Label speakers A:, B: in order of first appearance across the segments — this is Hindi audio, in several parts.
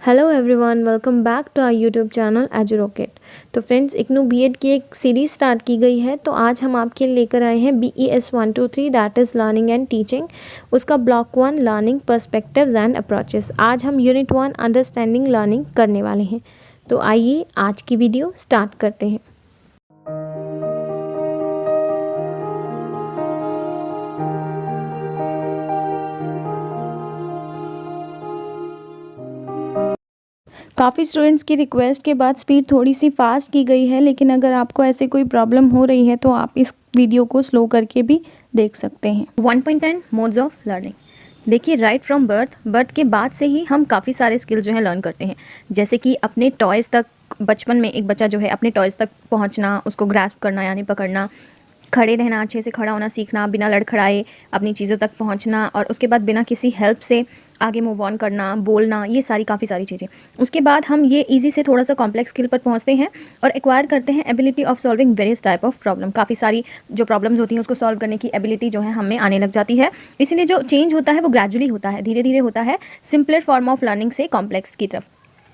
A: Hello everyone, welcome back to our YouTube channel Edurocket. तो फ्रेंड्स, इग्नू बीएड की एक सीरीज़ स्टार्ट की गई है। तो आज हम आपके लेकर आए हैं BES 123 that is learning and teaching, उसका block 1 learning perspectives and approaches. आज हम यूनिट 1 अंडरस्टैंडिंग लर्निंग करने वाले हैं। तो आइए आज की वीडियो स्टार्ट करते हैं। काफ़ी स्टूडेंट्स की रिक्वेस्ट के बाद स्पीड थोड़ी सी फास्ट की गई है, लेकिन अगर आपको ऐसे कोई प्रॉब्लम हो रही है तो आप इस वीडियो को स्लो करके भी देख सकते हैं। 1.10 मोड्स ऑफ लर्निंग। देखिए, राइट फ्रॉम बर्थ के बाद से ही हम काफ़ी सारे स्किल्स जो है लर्न करते हैं, जैसे कि अपने टॉयज़ तक। बचपन में एक बच्चा जो है अपने टॉयज़ तक पहुंचना, उसको ग्रास्प करना यानी पकड़ना, खड़े रहना, अच्छे से खड़ा होना सीखना, बिना लड़खड़ाए अपनी चीज़ों तक पहुंचना, और उसके बाद बिना किसी हेल्प से आगे मूव ऑन करना, बोलना, ये काफ़ी सारी चीज़ें। उसके बाद हम ये इजी से थोड़ा सा कॉम्प्लेक्स स्किल पर पहुंचते हैं और एक्वायर करते हैं ability of solving various type of problem. काफ़ी सारी जो प्रॉब्लम्स होती हैं उसको सॉल्व करने की एबिलिटी जो है हमें आने लग जाती है। इसीलिए जो चेंज होता है वो ग्रेजुअली होता है, धीरे धीरे होता है, सिंपलर फॉर्म ऑफ लर्निंग से कॉम्प्लेक्स की तरफ,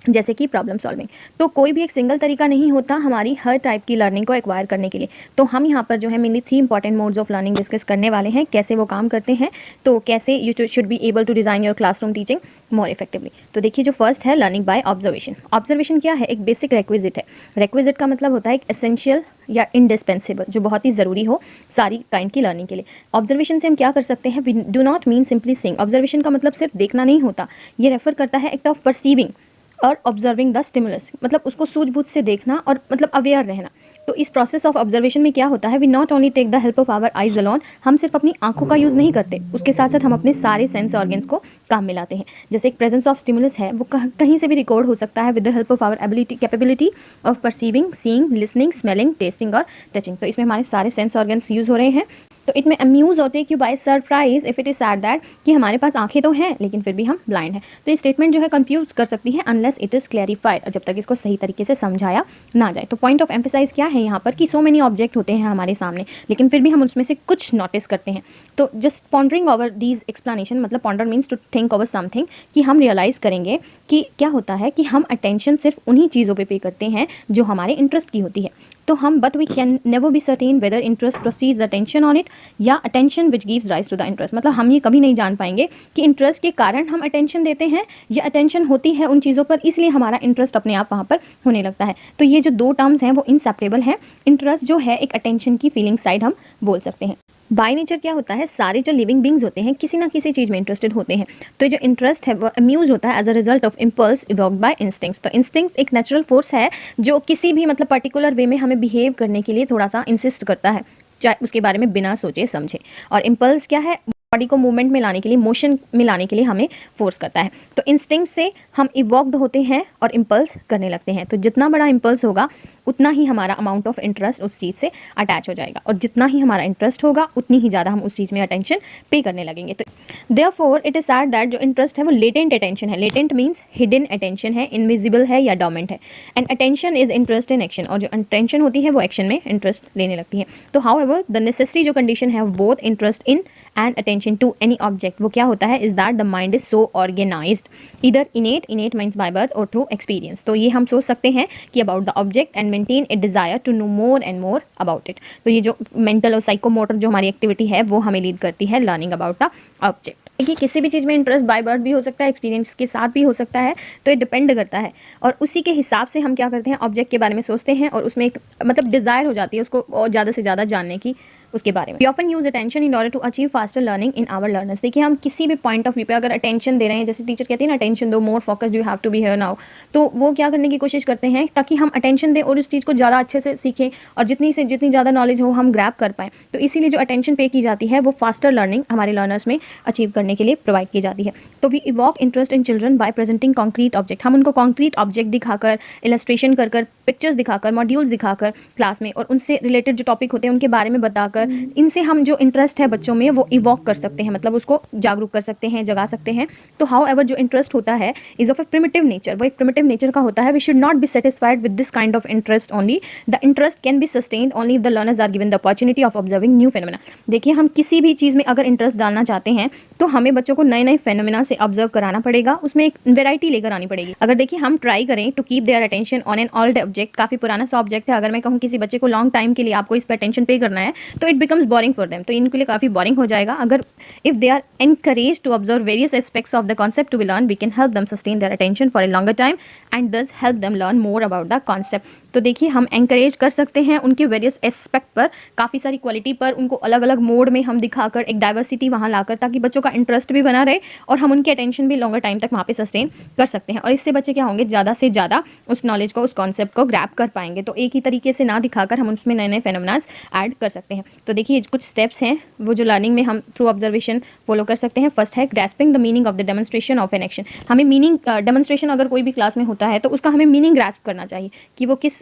A: जैसे कि प्रॉब्लम सॉल्विंग। तो कोई भी एक सिंगल तरीका नहीं होता हमारी हर टाइप की लर्निंग को एक्वायर करने के लिए। तो हम यहाँ पर जो है mainly 3 important modes of learning discuss करने वाले हैं, कैसे वो काम करते हैं, तो कैसे you should be able to design your classroom teaching more effectively. तो देखिए, जो फर्स्ट है लर्निंग बाय ऑब्जर्वेशन। ऑब्जर्वेशन क्या है? एक बेसिक रिक्विजिट है। रिक्विजिट का मतलब होता है एक एसेंशियल या इंडिस्पेंसिबल, जो बहुत ही ज़रूरी हो सारी काइंड की लर्निंग के लिए। ऑब्जर्वेशन से हम क्या कर सकते हैं? We do not mean simply seeing. Observation का मतलब सिर्फ देखना नहीं होता, ये रेफर करता है एक्ट ऑफ परसीविंग और ऑब्जर्विंग द स्टिमुलस, मतलब उसको सूझबूझ से देखना और मतलब अवेयर रहना। तो इस प्रोसेस ऑफ ऑब्जर्वेशन में क्या होता है? We not only take the help of our eyes alone. हम सिर्फ अपनी आंखों का यूज़ नहीं करते, उसके साथ साथ हम अपने सारे सेंस ऑर्गन्स को काम में लाते हैं। जैसे एक प्रेजेंस ऑफ स्टिमुलस है, वो कहीं से भी रिकॉर्ड हो सकता है with the help of our capability of perceiving, seeing, listening, smelling, tasting और टचिंग। तो इसमें हमारे सारे सेंस ऑर्गन्स यूज़ हो रहे हैं। तो इट में अम्यूज होते हैं कि by surprise if it is sad that, कि हमारे पास आंखें तो हैं लेकिन फिर भी हम ब्लाइंड हैं। तो ये स्टेटमेंट जो है कंफ्यूज कर सकती है अनलेस इट इज क्लैरिफाइड, जब तक इसको सही तरीके से समझाया ना जाए। तो पॉइंट ऑफ एम्फेसाइज क्या है यहाँ पर कि सो मेनी ऑब्जेक्ट होते हैं हमारे सामने, लेकिन फिर भी हम उसमें से कुछ नोटिस करते हैं। तो just pondering over these explanation, मतलब ponder means to think over something, कि हम रियलाइज करेंगे कि क्या होता है कि हम अटेंशन सिर्फ उन्हीं चीज़ों पे करते हैं जो हमारे इंटरेस्ट की होती है। तो हम but we can never be certain whether interest proceeds attention on it या attention which gives rise to the interest. मतलब हम ये कभी नहीं जान पाएंगे कि इंटरेस्ट के कारण हम अटेंशन देते हैं या अटेंशन होती है उन चीज़ों पर, इसलिए हमारा इंटरेस्ट अपने आप वहाँ पर होने लगता है। तो ये जो 2 टर्म्स हैं वो इनसेपरेबल हैं। इंटरेस्ट जो है एक अटेंशन की फीलिंग साइड हम बोल सकते हैं। बाय नेचर क्या होता है? सारे जो लिविंग बींग्स होते हैं किसी ना किसी चीज़ में इंटरेस्टेड होते हैं। तो जो इंटरेस्ट है वो अम्यूज होता है as a result of impulse evoked by instincts. तो इंस्टिंक्ट्स एक नेचुरल फोर्स है जो किसी भी मतलब पर्टिकुलर वे में हमें बिहेव करने के लिए थोड़ा सा इंसिस्ट करता है, चाहे उसके बारे में बिना सोचे समझे। और इम्पल्स क्या है? बॉडी को मूवमेंट में लाने के लिए, मोशन में लाने के लिए हमें फोर्स करता है। तो इंस्टिंक्ट से हम इवॉक्ड होते हैं और इम्पल्स करने लगते हैं। तो जितना बड़ा इम्पल्स होगा उतना ही हमारा अमाउंट ऑफ इंटरेस्ट उस चीज़ से अटैच हो जाएगा, और जितना ही हमारा इंटरेस्ट होगा उतनी ही ज़्यादा हम उस चीज़ में अटेंशन पे करने लगेंगे। तो therefore it is sad that जो इंटरेस्ट है वो लेटेंट अटेंशन है। लेटेंट मीन्स हिडन अटेंशन है, इनविजिबल है या डोमेंट है। And attention is interest in action, और जो अटेंशन होती है वो एक्शन में इंटरेस्ट लेने लगती है। तो हाउएवर द नेसेसरी जो कंडीशन है both interest in and attention to any object, वो क्या होता है? Is that the mind is so organised either innate means by birth और थ्रू एक्सपीरियंस। तो ये हम सोच सकते हैं कि about the object and maintain a desire to know more and more about it. तो ये जो मेंटल और साइकोमोटर जो हमारी एक्टिविटी है वो हमें लीड करती है लर्निंग अबाउट द ऑब्जेक्ट। देखिए, किसी भी चीज़ में इंटरेस्ट बाय बर्थ भी हो सकता है, एक्सपीरियंस के साथ भी हो सकता है, तो ये डिपेंड करता है। और उसी के हिसाब से हम क्या करते हैं, ऑब्जेक्ट के बारे में सोचते हैं और उसमें एक मतलब डिज़ायर हो जाती है उसको और ज़्यादा से ज़्यादा जानने की उसके बारे में। We often use attention in order to achieve faster learning in our learners. देखिए, हम किसी भी पॉइंट ऑफ व्यू पे अगर अटेंशन दे रहे हैं, जैसे टीचर कहती है ना अटेंशन दो, more focus you have to be here now, तो वो क्या करने की कोशिश करते हैं ताकि हम अटेंशन दें और उस चीज़ को ज़्यादा अच्छे से सीखें और जितनी ज़्यादा नॉलेज हो हम ग्रैब कर पाएँ। तो इसीलिए जो अटेंशन पे की जाती है वो फास्टर लर्निंग हमारे लर्नर्स में अचीव करने के लिए प्रोवाइड की जाती है। तो we evoke interest in children by presenting concrete object. हम उनको कॉन्क्रीट ऑब्जेक्ट दिखाकर, इलस्ट्रेशन कर पिक्चर्स दिखाकर, मॉड्यूल्स दिखाकर क्लास में, और उनसे रिलेटेड जो टॉपिक होते हैं उनके बारे में बताकर दिखाकर इनसे हम जो इंटरेस्ट है बच्चों में वो इवॉक कर सकते हैं, मतलब उसको जागरूक कर सकते हैं, जगा सकते हैं। तो हाउ एवर जो इंटरेस्ट होता है is of a primitive nature, वो एक प्रिमिटिव नेचर का होता है। We should not be satisfied with this kind of interest only. The interest can be sustained only if the learners are given the opportunity of observing new phenomena. देखिए, हम किसी भी चीज़ में अगर इंटरेस्ट डालना चाहते हैं तो हमें बच्चों को नए नए फेनोमेना से ऑब्जर्व कराना पड़ेगा, उसमें एक वेराइटी लेकर आनी पड़ेगी। अगर देखिए हम ट्राई करें to keep their attention on an old object, काफी पुराना सा ऑब्जेक्ट है, अगर मैं कहूँ किसी बच्चे को लॉन्ग टाइम के लिए आपको इस पर अटेंशन पे करना है तो it becomes boring for them, तो इनके लिए काफी बोरिंग हो जाएगा। अगर if they are encourage to observe various aspects of the concept to be learn, we can help them sustain their attention for a longer time and thus help them learn more about the concept. तो देखिए हम एनकरेज कर सकते हैं उनके वेरियस एस्पेक्ट पर, काफ़ी सारी क्वालिटी पर, उनको अलग अलग मोड में हम दिखाकर एक डाइवर्सिटी वहाँ लाकर, ताकि बच्चों का इंटरेस्ट भी बना रहे और हम उनकी अटेंशन भी लॉन्गर टाइम तक वहाँ पे सस्टेन कर सकते हैं। और इससे बच्चे क्या होंगे, ज़्यादा से ज़्यादा उस नॉलेज को, उस कॉन्सेप्ट को ग्रैब कर पाएंगे। तो एक ही तरीके से ना दिखाकर हम उसमें नए नए फेनोमेनास ऐड कर सकते हैं। तो देखिए कुछ स्टेप्स हैं वो जो लर्निंग में हम थ्रू ऑब्जर्वेशन फॉलो कर सकते हैं। फर्स्ट है grasping the meaning of the demonstration of an action. हमें मीनिंग, डेमोन्स्ट्रेशन अगर कोई भी क्लास में होता है तो उसका हमें मीनिंग ग्रैस्प करना चाहिए कि वो किस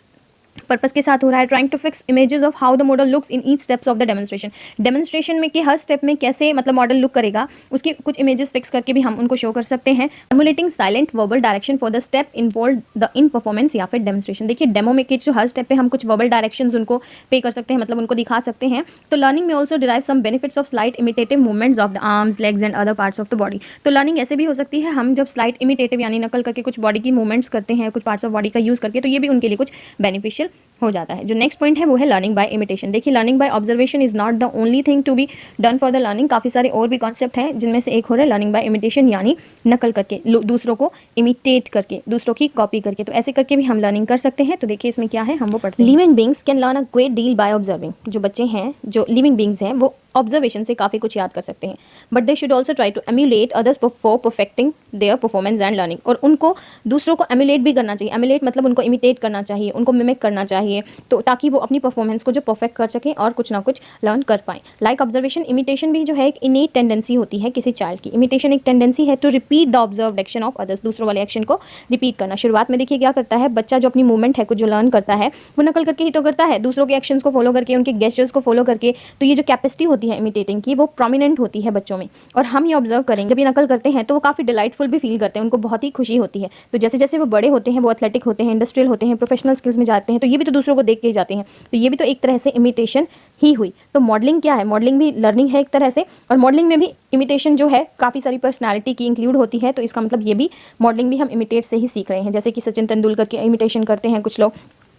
A: पर्पस के साथ हो रहा है। Trying to fix images of how the model looks in each steps of the demonstration. Demonstration में कि हर स्टेप में कैसे मतलब मॉडल लुक करेगा, उसकी कुछ इमेजेस फिक्स करके भी हम उनको शो कर सकते हैं। Formulating silent verbal direction for the step involve the in performance या फिर डेमोन्स्ट्रेशन। देखिए डेमो में कि जो हर स्टेप पे हम कुछ वर्बल डायरेक्शंस उनको पे कर सकते हैं, मतलब उनको दिखा सकते हैं। तो लर्निंग में also derive some benefits of slight imitative movements of the arms, legs and other parts of the body. तो लर्निंग ऐसे भी हो सकती है, हम जब स्लाइट इमिटेटिव यानी नकल करके कुछ बॉडी की मूवमेंट्स करते हैं, कुछ पार्ट्स ऑफ बॉडी का यूज़ करके, तो ये भी उनके लिए कुछ बेनिफिशियल हो जाता है। जो नेक्स्ट पॉइंट है वो है लर्निंग बाय इमिटेशन। देखिए learning by observation is not the only thing to be done for the learning. काफ़ी सारे और भी कॉन्सेप्ट हैं जिनमें से एक हो रहा है लर्निंग बाय इमिटेशन, यानी नकल करके, दूसरों को इमिटेट करके, दूसरों की कॉपी करके। तो ऐसे करके भी हम लर्निंग कर सकते हैं। तो देखिए इसमें क्या है, हम वो पढ़ते हैं। Living beings can learn a great deal by observing. जो बच्चे हैं, जो लिविंग बींग्स हैं, वो ऑब्जर्वेशन से काफ़ी कुछ याद कर सकते हैं, but they should also try to emulate others for perfecting their performance and learning. और उनको दूसरों को एम्यूलेट भी करना चाहिए। एम्यूलेट मतलब उनको इमिटेट करना चाहिए, उनको मिमिक करना चाहिए, तो ताकि वो अपनी परफॉर्मेंस को जो परफेक्ट कर सकें और कुछ ना कुछ लर्न कर पाएं। लाइक ऑब्जर्वेशन, इमिटेशन भी जो है एक इनेट टेंडेंसी होती है किसी चाइल्ड की। इमिटेशन एक टेंडेंसी है to repeat the observed action of others, दूसरों वाले एक्शन को रिपीट करना। शुरुआत में देखिए क्या करता है बच्चा, जो अपनी मूवमेंट है, कुछ जो लर्न करता है, वो नकल करके ही तो करता है, दूसरों के एक्शंस को फॉलो करके, उनके गेस्चर्स को फॉलो करके। तो ये जो कैपेसिटी होती है इमिटेटिंग की, वो प्रोमिनेंट होती है बच्चों में। और हम ये ऑब्जर्व करेंगे, जब ये नकल करते हैं तो वो काफ़ी डिलाइटफुल भी फील करते हैं, उनको बहुत ही खुशी होती है। तो जैसे जैसे वो बड़े होते हैं, वो एथलेटिक होते हैं, इंडस्ट्रियल होते हैं, प्रोफेशनल स्किल्स में जाते हैं, तो ये भी तो दूसरों को देख के ही जाते हैं। तो ये भी तो एक तरह से इमिटेशन ही हुई। तो मॉडलिंग क्या है, मॉडलिंग भी लर्निंग है एक तरह से, और मॉडलिंग में भी इमिटेशन जो है काफ़ी सारी पर्सनालिटी की इंक्लूड होती है। तो इसका मतलब ये भी मॉडलिंग भी हम इमिटेट से ही सीख रहे हैं। जैसे कि सचिन तेंदुलकर की इमिटेशन करते हैं कुछ लोग।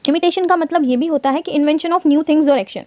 A: इमिटेशन का मतलब ये भी होता है कि इन्वेंशन ऑफ न्यू थिंग्स और एक्शन।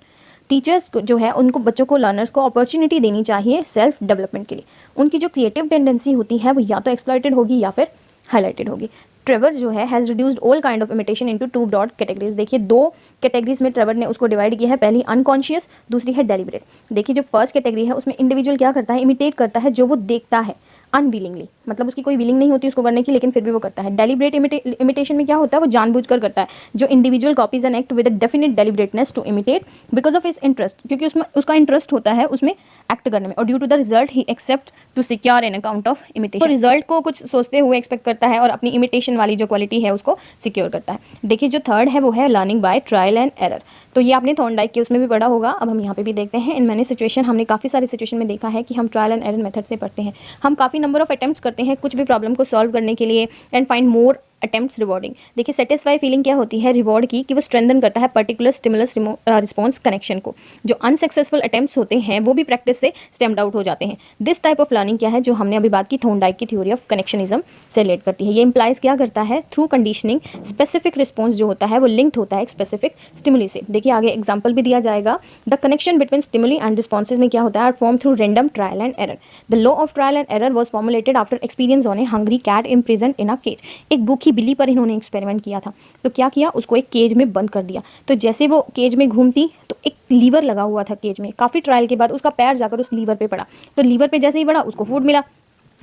A: टीचर्स जो है उनको, बच्चों को, लर्नर्स को अपॉर्चुनिटी देनी चाहिए सेल्फ डेवलपमेंट के लिए। उनकी जो क्रिएटिव टेंडेंसी होती है वो या तो एक्सप्लॉइटेड होगी या फिर हाईलाइटेड होगी। ट्रेवर जो है has reduced all kind of imitation into two broad categories. देखिए दो कैटेगरीज में ट्रेवर ने उसको डिवाइड किया है, पहली अनकॉन्शियस, दूसरी है डेलिब्रेट। देखिए जो फर्स्ट कैटेगरी है उसमें इंडिविजुअल क्या करता है, इमिटेट करता है जो वो देखता है अनविलिंगली, मतलब उसकी कोई विलिंग नहीं होती उसको करने की, लेकिन फिर भी वो करता है। डेलिब्रेट इमिटेशन में क्या होता है, वो जानबूझकर करता है। जो individual copies an act with a definite deliberateness to imitate because of his interest, क्योंकि उसमें उसका इंटरेस्ट होता है उसमें एक्ट करने में, और ड्यू टू द रिजल्ट ही except to secure an account of imitation. तो रिजल्ट को कुछ सोचते हुए एक्सपेक्ट करता है और अपनी इमिटेशन वाली जो क्वालिटी है उसको सिक्योर करता है। देखिए जो थर्ड है वो है learning by trial and error. तो ये आपने थॉर्नडाइक के उसमें भी पढ़ा होगा, अब हम यहाँ पे भी देखते हैं। इन मैंने सिचुएशन, हमने काफ़ी सारी सिचुएशन में देखा है कि हम ट्रायल एंड एरर मेथड से पढ़ते हैं। हम काफ़ी नंबर ऑफ अटेम्प्ट्स करते हैं कुछ भी प्रॉब्लम को सॉल्व करने के लिए, and find more attempts rewarding. देखिए सेटिस्फाई फीलिंग क्या होती है रिवॉर्ड की, कि वो स्ट्रेंथन करता है पर्टिकुलर स्टिमुलस रिस्पॉन्स कनेक्शन को। जो अनसक्सेसफुल अटेम्प्ट्स होते हैं वो भी प्रैक्टिस से स्टेम्ड आउट हो जाते हैं। दिस टाइप ऑफ लर्निंग क्या है, जो हमने अभी बात की थॉर्नडाइक की थ्योरी ऑफ कनेक्शनिज्म से रिलेट करती है। ये इंप्लाइज क्या करता है, थ्रू कंडीशनिंग स्पेसिफिक रिस्पॉन्स जो होता है वो लिंक्ड होता है एक स्पेसिफिक स्टिमुली से। देखिए आगे एग्जाम्पल भी दिया जाएगा। The connection between stimuli and responses में क्या होता है, are form through random trial and error. The law of trial and error was formulated after experience on a hungry cat imprisoned in a cage. एक भूखी बिल्ली पर इन्होंने एक्सपेरिमेंट किया था। तो क्या किया, उसको एक केज में बंद कर दिया। तो जैसे वो केज में घूमती तो एक लीवर लगा हुआ था केज में। काफ़ी ट्रायल के बाद उसका पैर जाकर उस लीवर पे पड़ा, तो लीवर पे जैसे ही पड़ा उसको फूड मिला।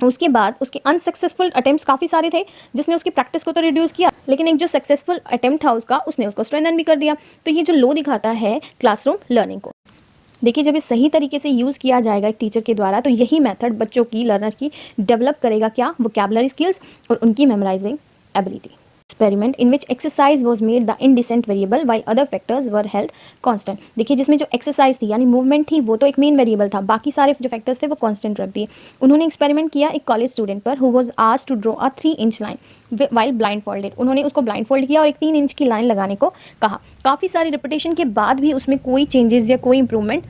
A: उसके बाद उसके अनसक्सेसफुल अटेम्प्ट्स काफ़ी सारे थे, जिसने उसकी प्रैक्टिस को तो रिड्यूस किया, लेकिन एक जो सक्सेसफुल अटेम्प्ट था उसका, उसने उसको स्ट्रेंथन भी कर दिया। तो ये जो लो दिखाता है क्लासरूम लर्निंग को। देखिए जब ये सही तरीके से यूज़ किया जाएगा एक टीचर के द्वारा, तो यही मेथड बच्चों की, लर्नर की डेवलप करेगा क्या, वोकैबुलरी स्किल्स और उनकी memorising ability. Experiment in which exercise was made the independent variable while other factors were held constant. देखिए जिसमें जो एक्सरसाइज थी यानी मूवमेंट थी वो तो एक मेन वेरिएबल था, बाकी सारे जो फैक्टर्स थे वो कांस्टेंट रख दिए। उन्होंने एक्सपेरिमेंट किया एक कॉलेज स्टूडेंट पर who was asked to draw a 3 inch line while blindfolded. उन्होंने उसको ब्लाइंड फोल्ड किया और एक 3 इंच की लाइन लगाने को कहा। काफ़ी सारी रिपीटेशन के बाद भी उसमें कोई चेंजेस या कोई इंप्रूवमेंट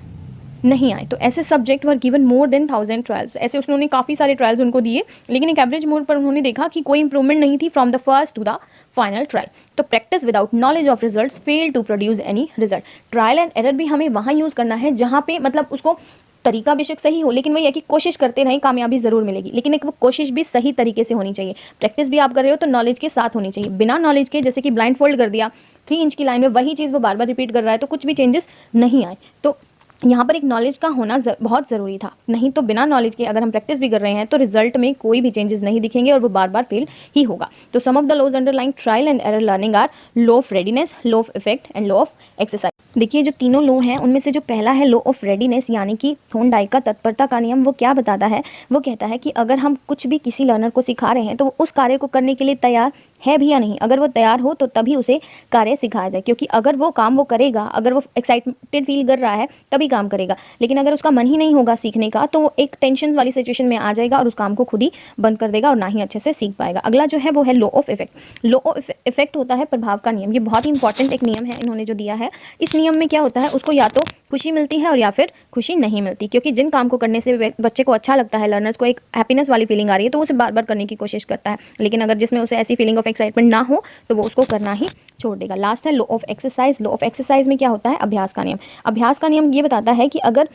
A: नहीं आए। तो ऐसे subject were given more than 1000 trials, ऐसे उन्होंने काफ़ी सारे ट्रायल्स उनको दिए, लेकिन एक एवरेज मोड पर उन्होंने देखा कि कोई इंप्रूवमेंट नहीं थी from the first to the final trial. तो practice without knowledge of results fail to produce any result. Trial and error भी हमें वहाँ यूज़ करना है जहाँ पे मतलब उसको तरीका बेशक सही हो, लेकिन वही है कि कोशिश करते रहें, कामयाबी ज़रूर मिलेगी, लेकिन एक वो कोशिश भी सही तरीके से होनी चाहिए। प्रैक्टिस भी आप कर रहे हो तो नॉलेज के साथ होनी चाहिए। बिना नॉलेज के जैसे कि ब्लाइंड फोल्ड कर दिया 3 इंच की लाइन में, वही चीज़ वो बार बार रिपीट कर रहा है तो कुछ भी चेंजेस नहीं आए। तो यहाँ पर एक नॉलेज का होना बहुत ज़रूरी था, नहीं तो बिना नॉलेज के अगर हम प्रैक्टिस भी कर रहे हैं तो रिजल्ट में कोई भी चेंजेस नहीं दिखेंगे और वो बार बार फेल ही होगा। तो some of the laws underlying trial and error learning are law of readiness, law of effect and law of exercise. देखिए जो तीनों लॉ हैं उनमें से जो पहला है लॉ ऑफ रेडीनेस यानी कि थॉर्नडाइक का तत्परता का नियम, वो क्या बताता है, वो कहता है कि अगर हम कुछ भी किसी लर्नर को सिखा रहे हैं तो उस कार्य को करने के लिए तैयार है भी या नहीं। अगर वो तैयार हो तो तभी उसे कार्य सिखाया जाए, क्योंकि अगर वो काम वो करेगा, अगर वो एक्साइटेड फील कर रहा है तभी काम करेगा, लेकिन अगर उसका मन ही नहीं होगा सीखने का तो वो एक टेंशन वाली सिचुएशन में आ जाएगा और उस काम को खुद ही बंद कर देगा और ना ही अच्छे से सीख पाएगा। अगला जो है वो है law of effect. Law of effect होता है प्रभाव का नियम। ये बहुत ही इंपॉर्टेंट एक नियम है इन्होंने जो दिया है। इस नियम में क्या होता है, उसको या तो खुशी मिलती है और या फिर खुशी नहीं मिलती, क्योंकि जिन काम को करने से बच्चे को अच्छा लगता है, लर्नर्स को एक हैप्पीनेस वाली फीलिंग आ रही है तो उसे बार बार करने की कोशिश करता है, लेकिन अगर जिसमें उसे ऐसी फीलिंग ऑफ एक्साइटमेंट ना हो तो वो उसको करना ही छोड़ देगा। लास्ट है law of exercise. Law of exercise में क्या होता है, अभ्यास का नियम। अभ्यास का नियम ये बताता है कि अगर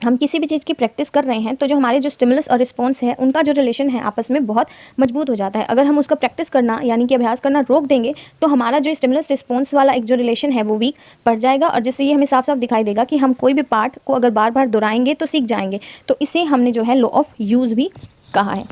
A: हम किसी भी चीज़ की प्रैक्टिस कर रहे हैं तो जो हमारे जो स्टिमुलस और रिस्पॉन्स है उनका जो रिलेशन है आपस में बहुत मजबूत हो जाता है। अगर हम उसका प्रैक्टिस करना यानी कि अभ्यास करना रोक देंगे तो हमारा जो स्टिमुलस रिस्पॉन्स वाला एक जो रिलेशन है वो वीक पड़ जाएगा, और जिससे ये हमें साफ साफ दिखाई देगा कि हम कोई भी पार्ट को अगर बार बार दोहराएंगे तो सीख जाएंगे। तो इसे हमने जो है लॉ ऑफ यूज़ भी कहा है।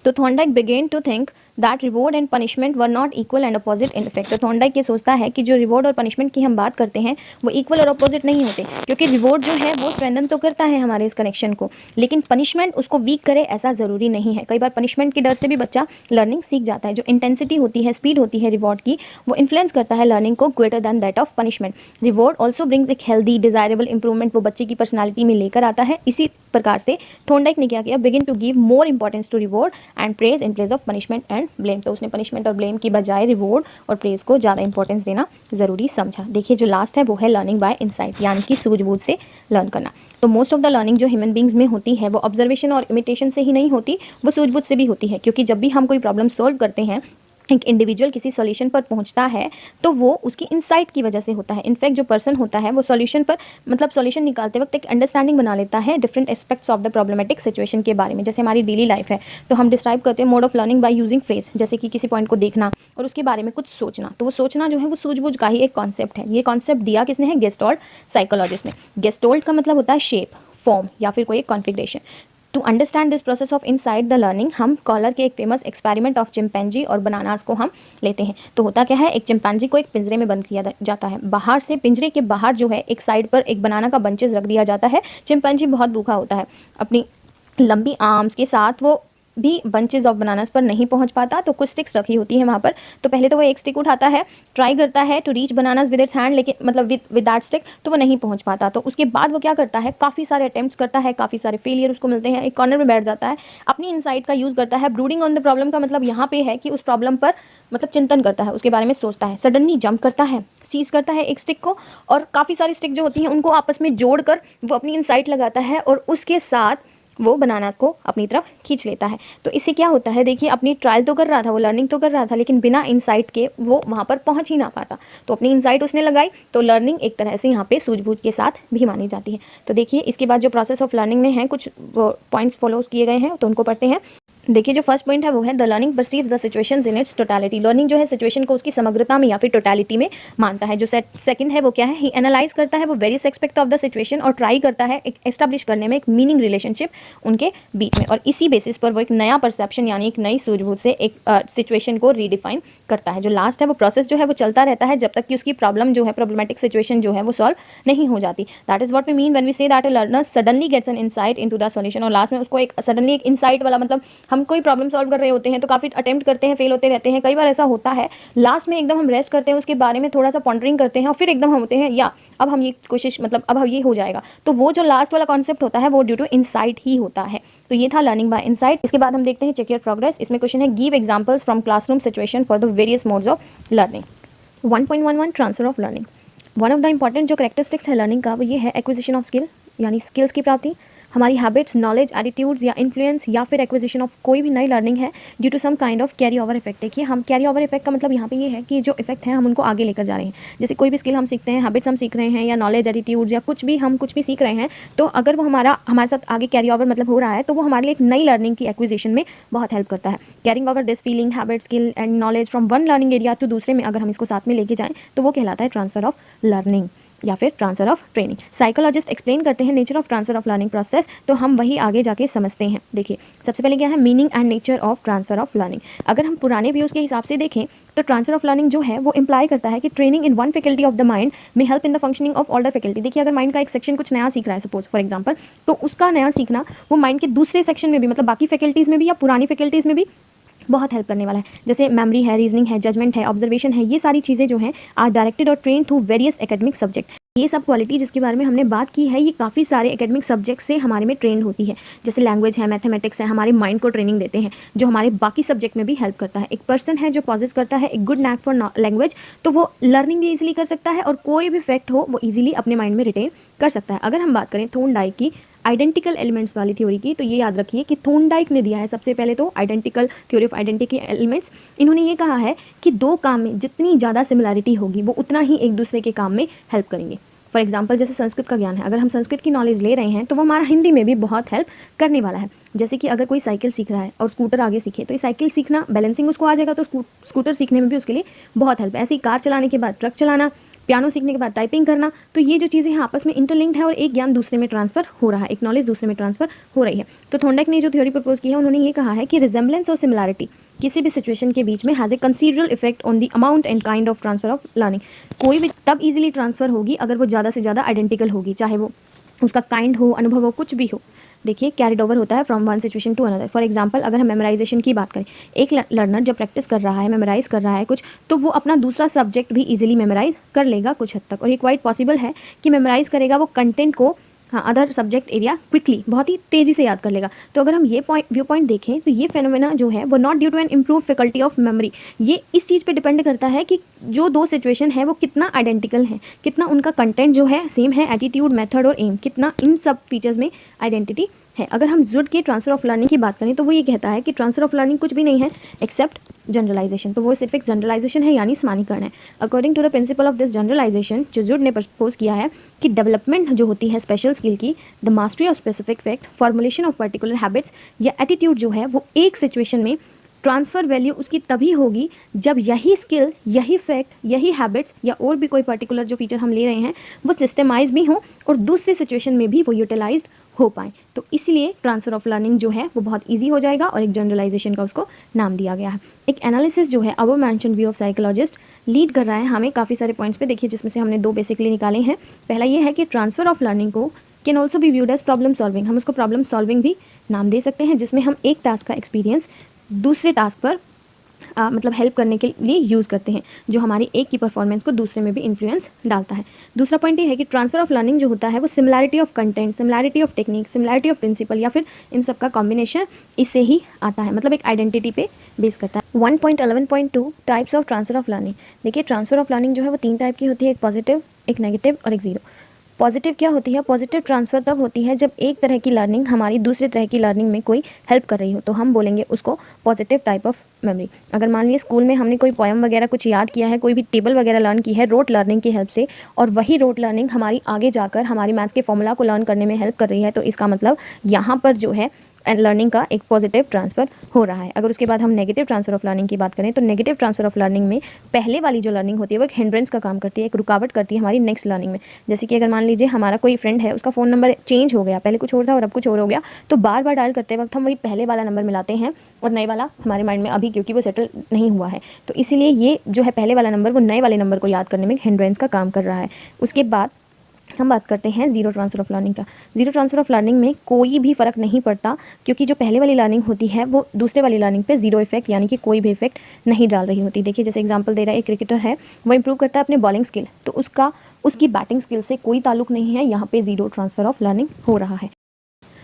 A: तो Thorndike began to think that reward and punishment were not equal and opposite in effect. तो थॉर्नडाइक ये सोचता है कि जो रिवॉर्ड और पनिशमेंट की हम बात करते हैं वो इक्वल और अपोजिट नहीं होते, क्योंकि रिवॉर्ड जो है वो स्ट्रेंथन तो करता है हमारे इस कनेक्शन को, लेकिन पनिशमेंट उसको वीक करे ऐसा ज़रूरी नहीं है। कई बार पनिशमेंट के डर से भी बच्चा लर्निंग सीख जाता है। जो इंटेंसिटी होती है, स्पीड होती है रिवॉर्ड की, वो इन्फ्लुएंस करता है लर्निंग को greater than that of punishment. Reward also brings एक हेल्दी डिजायरेबल इंप्रूवमेंट, वो बच्चे की पर्सनैलिटी में लेकर आता है। इसी प्रकार से थॉर्नडाइक ने क्या किया, begin to give more importance to reward and praise in place of punishment and blame. तो उसने पनिशमेंट और ब्लेम की बजाय रिवॉर्ड और प्रेज को ज़्यादा इंपॉर्टेंस देना ज़रूरी समझा। देखिए जो लास्ट है वो है लर्निंग बाय इंसाइट, यानी कि सूझबूझ से लर्न करना। तो मोस्ट ऑफ द लर्निंग जो ह्यूमन बींग्स में होती है वो ऑब्जर्वेशन और इमिटेशन से ही नहीं होती, वो सूझबूझ से भी होती है, क्योंकि जब भी हम कोई प्रॉब्लम सॉल्व करते हैं, एक इंडिविजुअल किसी सॉल्यूशन पर पहुंचता है तो वो उसकी इंसाइट की वजह से होता है। इनफैक्ट जो पर्सन होता है वो सॉल्यूशन पर मतलब सॉल्यूशन निकालते वक्त एक अंडरस्टैंडिंग बना लेता है different aspects of the problematic situation के बारे में। जैसे हमारी डेली लाइफ है तो हम डिस्क्राइब करते हैं mode of learning by using phrase, जैसे कि किसी पॉइंट को देखना और उसके बारे में कुछ सोचना। तो वो सोचना जो है वो सूझबूझ का ही एक कॉन्सेप्ट है। ये कॉन्सेप्ट दिया किसने है, गेस्टोल्ट साइकोलॉजिस्ट ने। गेस्टोल्ट का मतलब होता है शेप, फॉर्म या फिर कोई configuration. To understand this process of inside the learning हम कॉलर के एक फेमस एक्सपेरिमेंट ऑफ चिंपैंजी और बनानास को हम लेते हैं। तो होता क्या है, एक चिंपैंजी को एक पिंजरे में बंद किया जाता है। बाहर से पिंजरे के बाहर जो है एक साइड पर एक बनाना का बंचेस रख दिया जाता है। चिंपैंजी बहुत भूखा होता है, अपनी लंबी आर्म्स के साथ वो भी बंचेस ऑफ बनानास पर नहीं पहुंच पाता, तो कुछ स्टिक्स रखी होती है वहाँ पर। तो पहले तो वो एक स्टिक उठाता है, ट्राई करता है to reach bananas with its hand, लेकिन मतलब विद दैट स्टिक, तो वो नहीं पहुंच पाता। तो उसके बाद वो क्या करता है, काफ़ी सारे अटेम्प्ट्स करता है, काफ़ी सारे फेलियर उसको मिलते हैं, एक कॉर्नर में बैठ जाता है, अपनी इनसाइट का यूज़ करता है। ब्रूडिंग ऑन द प्रॉब्लम का मतलब यहाँ पे है कि उस प्रॉब्लम पर मतलब चिंतन करता है, उसके बारे में सोचता है। सडनली जंप करता है, सीज करता है एक स्टिक को, और काफ़ी सारी स्टिक जो होती हैं उनको आपस में जोड़कर वो अपनी इनसाइट लगाता है और उसके साथ वो बनानास को अपनी तरफ खींच लेता है। तो इससे क्या होता है, देखिए अपनी ट्रायल तो कर रहा था, वो लर्निंग तो कर रहा था, लेकिन बिना इंसाइट के वो वहाँ पर पहुँच ही ना पाता। तो अपनी इंसाइट उसने लगाई, तो लर्निंग एक तरह से यहाँ पे सूझबूझ के साथ भी मानी जाती है। तो देखिए इसके बाद जो प्रोसेस ऑफ लर्निंग में है कुछ पॉइंट्स फॉलो किए गए हैं, तो उनको पढ़ते हैं। देखिए जो फर्स्ट पॉइंट है वो है the learning perceives the situations in its totality. Learning जो है सिचुएशन को उसकी समग्रता में या फिर टोटलिटी में मानता है। जो सेकंड है वो क्या है, ही एनालाइज करता है वो various aspect of the situation और ट्राई करता है एक एस्टैब्लिश करने में एक मीनिंग रिलेशनशिप उनके बीच में, और इसी बेसिस पर वो एक नया परसेप्शन यानी एक नई सूझबूझ से एक सिचुएशन को रीडिफाइन करता है। जो लास्ट है वो प्रोसेस जो है वो चलता रहता है जब तक कि उसकी प्रॉब्लम जो है, प्रॉब्लमेटिक सिचुएशन जो है वो सॉल्व नहीं हो जाती। That is what we mean when we say that a learner suddenly gets an insight into the solution. और लास्ट में उसको एक सडनली एक इनसाइट वाला मतलब हम कोई प्रॉब्लम सॉल्व कर रहे होते हैं तो काफ़ी अटेम्प्ट करते हैं, फेल होते रहते हैं, कई बार ऐसा होता है, लास्ट में एकदम हम रेस्ट करते हैं, उसके बारे में थोड़ा सा पॉन्डरिंग करते हैं और फिर एकदम हम होते हैं या अब हम ये कोशिश मतलब अब ये हो जाएगा, तो वो जो लास्ट वाला कॉन्सेप्ट होता है वो ड्यू टू इनसाइट ही होता है। तो ये था लर्निंग बाय इनसाइट। इसके बाद हम देखते हैं चेक योर प्रोग्रेस। इसमें क्वेश्चन है give examples from classroom situation for the various modes of learning. 1.11 transfer of learning. One of the important जो करेक्टरिस्टिक्स है लर्निंग का वो ये है एक्विजिशन ऑफ स्किल, यानी स्किल्स की प्राप्ति, हमारी हैबिट्स, नॉलेज, एटीट्यूड्स या इन्फ्लुएंस या फिर एक्विजिशन ऑफ कोई भी नई लर्निंग है due to some kind of carry over effect. देखिए हम कैरी ओवर इफेक्ट का मतलब यहाँ पे ये है कि जो इफेक्ट है हम उनको आगे लेकर जा रहे हैं। जैसे कोई भी स्किल हम सीखते हैं, हैबिट्स हम सीख रहे हैं या नॉलेज, एटीट्यूड्स या कुछ भी हम कुछ भी सीख रहे हैं, तो अगर वो हमारे साथ आगे कैरी ओवर मतलब हो रहा है तो वो हमारे लिए एक नई लर्निंग की एक्विजिशन में बहुत हेल्प करता है। Carrying over this feeling, habit, skill and knowledge from one learning area to दूसरे में अगर हम इसको साथ में लेके जाएं तो वो कहलाता है ट्रांसफर ऑफ लर्निंग या फिर transfer of training. Psychologist explain करते हैं nature of transfer of learning process, तो हम वही आगे जाके समझते हैं। देखिए सबसे पहले क्या है meaning and nature of transfer of learning. अगर हम पुराने व्यूज़ के हिसाब से देखें तो ट्रांसफर ऑफ लर्निंग जो है वो इंप्लाई करता है कि training in one faculty of the mind में help in the functioning of all the faculty. देखिए अगर माइंड का एक सेक्शन कुछ नया सीख रहा है सपोज फॉर एग्जाम्पल, तो उसका नया सीखना वो माइंड के दूसरे सेक्शन में भी मतलब बाकी फैकल्टीज़ में भी या पुरानी फैकल्टीज़ में भी बहुत हेल्प करने वाला है। जैसे मेमोरी है, रीजनिंग है, जजमेंट है, ऑब्जर्वेशन है, ये सारी चीज़ें जो हैं आर डायरेक्टेड और train through various academic subject. ये सब क्वालिटी जिसके बारे में हमने बात की है ये काफ़ी सारे एकेडमिक सब्जेक्ट से हमारे में ट्रेंड होती है। जैसे लैंग्वेज है, मैथमेटिक्स है, हमारे माइंड को ट्रेनिंग देते हैं जो हमारे बाकी सब्जेक्ट में भी हेल्प करता है। एक पर्सन है जो पॉजेस करता है एक गुड नैक फॉर लैंग्वेज, तो वो लर्निंग भी ईजिली कर सकता है और कोई भी फैक्ट हो वो ईजिली अपने माइंड में रिटेन कर सकता है। अगर हम बात करें थॉर्नडाइक की आइडेंटिकल एलिमेंट्स वाली थ्योरी की, तो ये याद रखिए कि थॉर्नडाइक ने दिया है सबसे पहले तो identical theory of identity elements. इन्होंने ये कहा है कि दो काम में जितनी ज़्यादा सिमिलैरिटी होगी वो उतना ही एक दूसरे के काम में हेल्प करेंगे। फॉर एग्जाम्पल जैसे संस्कृत का ज्ञान है, अगर हम संस्कृत की नॉलेज ले रहे हैं तो वो हमारा हिंदी में भी बहुत हेल्प करने वाला है। जैसे कि अगर कोई साइकिल सीख रहा है और स्कूटर आगे सीखे तो ये साइकिल सीखना बैलेंसिंग उसको आ जाएगा, तो स्कूटर सीखने में भी उसके लिए बहुत हेल्प है। ऐसे ही कार चलाने के बाद ट्रक चलाना, पियानो सीखने के बाद टाइपिंग करना, तो ये जो चीज़ें हैं आपस में इंटरलिंक्ड है और एक ज्ञान दूसरे में ट्रांसफर हो रहा है, एक नॉलेज दूसरे में ट्रांसफर हो रही है। तो थॉर्नडाइक ने जो थ्योरी प्रपोज की है उन्होंने ये कहा है कि रिजेम्बलेंस और सिमिलैरिटी किसी भी सिचुएशन के बीच में has a considerable effect on the amount and kind of transfer of learning. कोई भी तब इजीली ट्रांसफर होगी अगर वो ज़्यादा से ज़्यादा आइडेंटिकल होगी, चाहे वो उसका काइंड हो, अनुभव हो, कुछ भी हो। देखिए कैरिड ओवर होता है from one situation to another. For example अगर हम मेमोराइजेशन की बात करें, एक लर्नर जब प्रैक्टिस कर रहा है, मेमोराइज कर रहा है कुछ, तो वो अपना दूसरा सब्जेक्ट भी इजीली मेमोराइज कर लेगा कुछ हद तक, और ये क्वाइट पॉसिबल है कि मेमोराइज करेगा वो कंटेंट को अदर सब्जेक्ट एरिया क्विकली, बहुत ही तेज़ी से याद कर लेगा। तो अगर हम ये व्यू पॉइंट देखें तो ये फेनोमेना जो है वो not due to an improve faculty of memory, ये इस चीज़ पे डिपेंड करता है कि जो दो सिचुएशन है वो कितना आइडेंटिकल है, कितना उनका कंटेंट जो है सेम है, एटीट्यूड, मेथड और एम, कितना इन सब फीचर्स में आइडेंटिटी है। अगर हम जुड के ट्रांसफर ऑफ लर्निंग की बात करें तो वो ये कहता है कि ट्रांसफर ऑफ लर्निंग कुछ भी नहीं है एक्सेप्ट जनरलाइजेशन, तो वो सिर्फ एक जनरलाइजेशन है यानी सामान्यीकरण है। According to the principle of this generalisation, जो जुड ने प्रपोज किया है कि डेवलपमेंट जो होती है स्पेशल स्किल की, the mastery of specific fact, formulation of particular habits या एटीट्यूड जो है वो एक सिचुएशन में ट्रांसफ़र वैल्यू उसकी तभी होगी जब यही स्किल, यही फैक्ट, यही हैबिट्स या और भी कोई पर्टिकुलर जो फीचर हम ले रहे हैं वो सिस्टमाइज भी हो और दूसरी सिचुएशन में भी वो यूटिलाइज्ड हो पाए। तो इसलिए ट्रांसफ़र ऑफ लर्निंग जो है वो बहुत ईजी हो जाएगा और एक जनरलाइजेशन का उसको नाम दिया गया है। एक एनालिसिस जो है above mentioned view of psychologist lead कर रहा है हमें काफ़ी सारे पॉइंट्स पे, देखिए जिसमें से हमने दो बेसिकली निकाले हैं। पहला ये है कि ट्रांसफ़र ऑफ लर्निंग को can also be viewed as problem solving, हम उसको प्रॉब्लम सॉल्विंग भी नाम दे सकते हैं, जिसमें हम एक टास्क का एक्सपीरियंस दूसरे टास्क पर मतलब हेल्प करने के लिए यूज़ करते हैं, जो हमारी एक की परफॉर्मेंस को दूसरे में भी इन्फ्लुएंस डालता है। दूसरा पॉइंट ये है कि ट्रांसफर ऑफ लर्निंग जो होता है वो similarity of content, similarity of technique, similarity of principle या फिर इन सब का कॉम्बिनेशन इससे ही आता है, मतलब एक आइडेंटिटी पे बेस करता है। 1.11.2 types of transfer of learning. देखिए ट्रांसफर ऑफ लर्निंग जो है वो 3 टाइप की होती है, एक पॉजिटिव, एक नेगेटिव और एक जीरो। पॉजिटिव क्या होती है? पॉजिटिव ट्रांसफ़र तब होती है जब एक तरह की लर्निंग हमारी दूसरे तरह की लर्निंग में कोई हेल्प कर रही हो, तो हम बोलेंगे उसको पॉजिटिव टाइप ऑफ मेमोरी। अगर मान लीजिए स्कूल में हमने कोई पोएम वगैरह कुछ याद किया है, कोई भी टेबल वगैरह लर्न की है रोट लर्निंग की हेल्प से, और वही रोट लर्निंग हमारी आगे जाकर हमारी मैथ्स के फॉर्मूला को लर्न करने में हेल्प कर रही है, तो इसका मतलब यहाँ पर जो है लर्निंग का एक पॉजिटिव ट्रांसफ़र हो रहा है। अगर उसके बाद हम नेगेटिव ट्रांसफ़र ऑफ लर्निंग की बात करें तो नेगेटिव ट्रांसफ़र ऑफ लर्निंग में पहले वाली जो लर्निंग होती है वो एक हिंड्रेंस का काम करती है, एक रुकावट करती है हमारी नेक्स्ट लर्निंग में। जैसे कि अगर मान लीजिए हमारा कोई फ्रेंड है, उसका फ़ोन नंबर चेंज हो गया, पहले कुछ और था और अब कुछ और हो गया, तो बार बार डायल करते वक्त हम वही पहले वाला नंबर मिलाते हैं और नए वाला हमारे माइंड में अभी क्योंकि वो सेटल नहीं हुआ है, तो इसीलिए ये जो है पहले वाला नंबर वो नए वाले नंबर को याद करने में हिंड्रेंस का काम कर रहा है। उसके बाद
B: हम बात करते हैं ज़ीरो ट्रांसफ़र ऑफ लर्निंग का। ज़ीरो ट्रांसफ़र ऑफ लर्निंग में कोई भी फ़र्क नहीं पड़ता, क्योंकि जो पहले वाली लर्निंग होती है वो दूसरे वाली लर्निंग पे ज़ीरो इफेक्ट यानी कि कोई भी इफेक्ट नहीं डाल रही होती। देखिए जैसे एग्जांपल दे रहा है, एक क्रिकेटर है, वो इंप्रूव करता है अपने बॉलिंग स्किल, तो उसकी बैटिंग स्किल से कोई ताल्लुक नहीं है, यहाँ पे ज़ीरो ट्रांसफ़र ऑफ लर्निंग हो रहा है।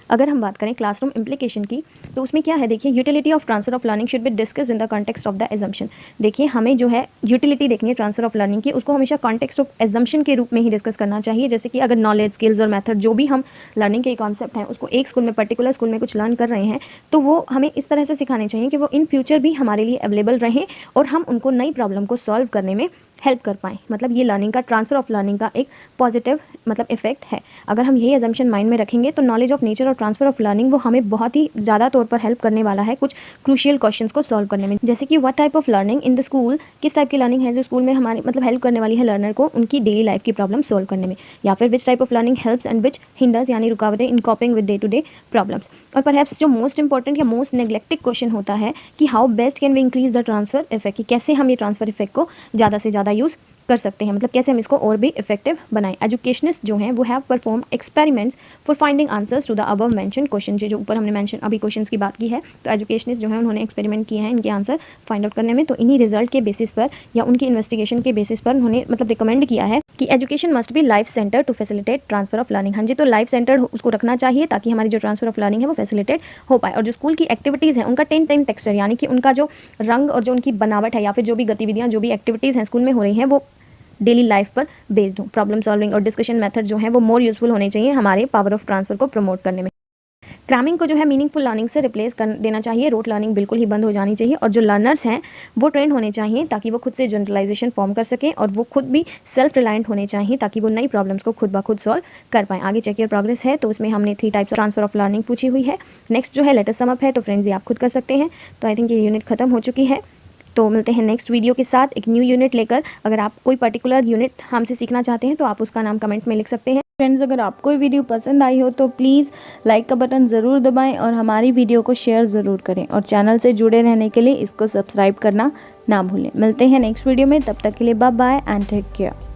B: अगर हम बात करें क्लासरूम इम्प्लीकेशन की, तो उसमें क्या है, देखिए utility of transfer of learning should be discussed in the context of the assumption. देखिए हमें जो है यूटिलिटी देखनी है ट्रांसफर ऑफ लर्निंग की, उसको हमेशा कॉन्टेक्स्ट ऑफ एजम्पशन के रूप में ही डिस्कस करना चाहिए। जैसे कि अगर नॉलेज, स्किल्स और मेथड जो भी हम लर्निंग के कॉन्सेप्ट हैं उसको एक स्कूल में, पर्टिकुलर स्कूल में कुछ लर्न कर रहे हैं, तो वो हमें इस तरह से सिखाने चाहिए कि वो इन फ्यूचर भी हमारे लिए अवेलेबल रहें और हम उनको नई प्रॉब्लम को सॉल्व करने में हेल्प कर पाएँ। मतलब ये लर्निंग का, ट्रांसफर ऑफ लर्निंग का एक पॉजिटिव मतलब इफेक्ट है। अगर हम यही अजम्पशन माइंड में रखेंगे तो नॉलेज ऑफ नेचर और ट्रांसफर ऑफ लर्निंग वो हमें बहुत ही ज़्यादा तौर पर हेल्प करने वाला है कुछ क्रूशियल क्वेश्चंस को सॉल्व करने में। जैसे कि what type of learning in the school, किस टाइप की लर्निंग है जो स्कूल में हमारी मतलब हेल्प करने वाली है लर्नर को उनकी डेली लाइफ की प्रॉब्लम सॉल्व करने में, या फिर which type of learning helps and which hinders यानी रुकावटें in coping with day to day problems. और परहैप्स जो मोस्ट इंपॉर्टेंट या मोस्ट नेग्लेक्टेड क्वेश्चन होता है कि how best can we increase the transfer effect, कि कैसे हम ये ट्रांसफर इफेक्ट को ज़्यादा से ज़्यादा यूज़ कर सकते हैं, मतलब कैसे हम इसको और भी इफेक्टिव बनाएं। एजुकेशनिस्ट जो हैं वो have perform experiments for finding answers to the above mention question. जो ऊपर हमने मेंशन अभी क्वेश्चंस की बात की है, तो एजुकेशनिस्ट जो है उन्होंने एक्सपेरिमेंट किए हैं इनके आंसर फाइंड आउट करने में। तो इन्हीं रिजल्ट के बेसिस पर या उनकी इन्वेस्टिगेशन के बेसिस पर उन्होंने मतलब रिकमेंड किया है कि education must be life centre to facilitate transfer of learning. हाँ जी, तो लाइफ सेंटर उसको रखना चाहिए ताकि हमारी जो ट्रांसफर ऑफ लर्निंग है वो फैसिलिटेट हो पाए। और जो स्कूल की एक्टिविटीज़ हैं उनका 10 टाइम टेक्सचर यानी कि उनका जो रंग और जो उनकी बनावट है या फिर जो भी गतिविधियाँ, जो भी एक्टिविटीज़ हैं स्कूल में हो रही हैं वो डेली लाइफ पर बेस्ड हो। प्रॉब्लम सॉल्विंग और डिस्कशन मेथड जो है वो मोर यूजफुल होने चाहिए हमारे पावर ऑफ ट्रांसफर को प्रमोट करने में। क्रैमिंग को जो है मीनिंगफुल लर्निंग से रिप्लेस कर देना चाहिए, रोट लर्निंग बिल्कुल ही बंद हो जानी चाहिए। और जो लर्नर्स हैं वो ट्रेंड होने चाहिए ताकि वो खुद से जनरलाइजेशन फॉर्म कर सकें और वो खुद भी सेल्फ रिलायंट होने चाहिए ताकि वो नई प्रॉब्लम्स को खुद ब खुद सॉल्व कर पाएँ। आगे चेक योर प्रोग्रेस है, तो उसमें हमने 3 types of transfer of learning पूछी हुई है। नेक्स्ट जो है लेटर सम अप है, तो फ्रेंड्स ये आप खुद कर सकते हैं। तो आई थिंक ये यूनिट खत्म हो चुकी है। तो मिलते हैं नेक्स्ट वीडियो के साथ एक न्यू यूनिट लेकर। अगर आप कोई पर्टिकुलर यूनिट हमसे सीखना चाहते हैं तो आप उसका नाम कमेंट में लिख सकते हैं।
A: फ्रेंड्स, अगर आपको ये वीडियो पसंद आई हो तो प्लीज़ लाइक का बटन ज़रूर दबाएं और हमारी वीडियो को शेयर ज़रूर करें और चैनल से जुड़े रहने के लिए इसको सब्सक्राइब करना ना भूलें। मिलते हैं नेक्स्ट वीडियो में, तब तक के लिए bye bye and take care.